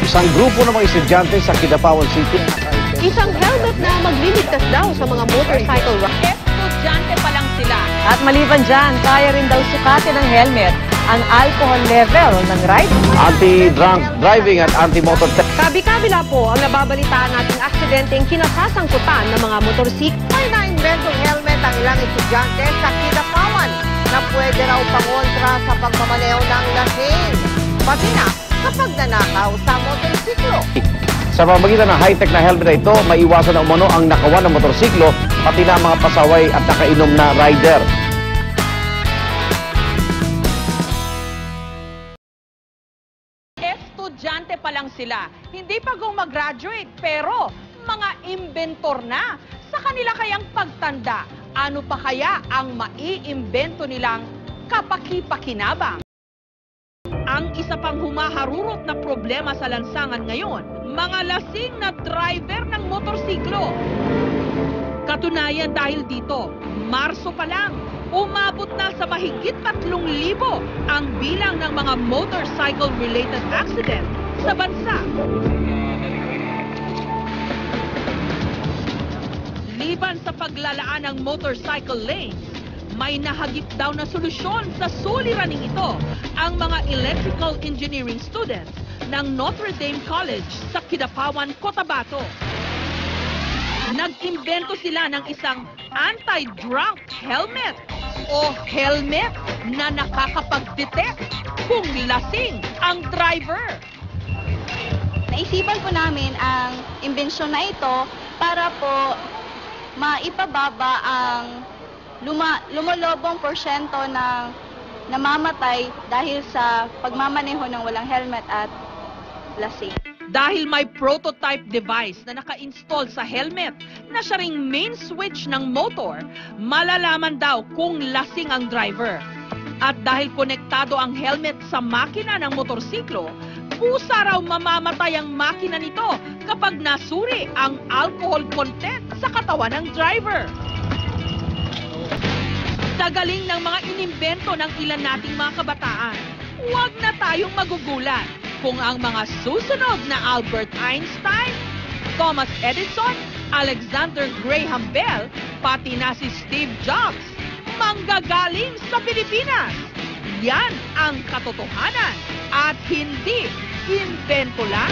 Isang grupo ng mga estudyante sa Kidapawan City. Isang helmet na magliligtas daw sa mga motorcycle rides. Estudyante pa lang sila. At maliban dyan, kaya rin daw sukatin ng helmet ang alcohol level ng ride. Anti-drunk driving at anti-motor theft. Kabi-kabila po ang nababalitaan nating aksidenteng kinasasangkutan ng mga motorsiklo. May na-inventong helmet ang ilang estudyante sa Kidapawan na pwede raw pangontra sa pagmamaneho ng lasing. Pati na kapag nanakaw sa motorsiklo. Sa pamamagitan ng high-tech na helmet na ito, maiwasan na umano ang nakawan ng motorsiklo, pati na mga pasaway at nakainom na rider. Estudyante pa lang sila. Hindi pa mag-graduate, pero mga inventor na. Sa kanila kayang pagtanda, ano pa kaya ang maiimbento nilang kapaki-pakinabang? Ang isa pang humaharurot na problema sa lansangan ngayon, mga lasing na driver ng motorsiklo. Katunayan dahil dito, Marso pa lang, umabot na sa mahigit 3,000 ang bilang ng mga motorcycle-related accident sa bansa. Liban sa paglalaan ng motorcycle lanes, may nahagip daw na solusyon sa suliraning ito ang mga electrical engineering students ng Notre Dame College sa Kidapawan, Cotabato. Nag-imbento sila ng isang anti-drunk helmet o helmet na nakakapag-detect kung lasing ang driver. Naisipan po namin ang imbensyon na ito para po maipababa ang lumalobong porsyento ng namamatay dahil sa pagmamaneho ng walang helmet at lasing. Dahil may prototype device na naka-install sa helmet na siya ring main switch ng motor, malalaman daw kung lasing ang driver. At dahil konektado ang helmet sa makina ng motorsiklo, kusa raw mamamatay ang makina nito kapag nasuri ang alcohol content sa katawan ng driver. Sa galing ng mga inimbento ng ilan nating mga kabataan, huwag na tayong magugulat kung ang mga susunod na Albert Einstein, Thomas Edison, Alexander Graham Bell, pati na si Steve Jobs, manggagaling sa Pilipinas. Yan ang katotohanan at hindi imbento lang.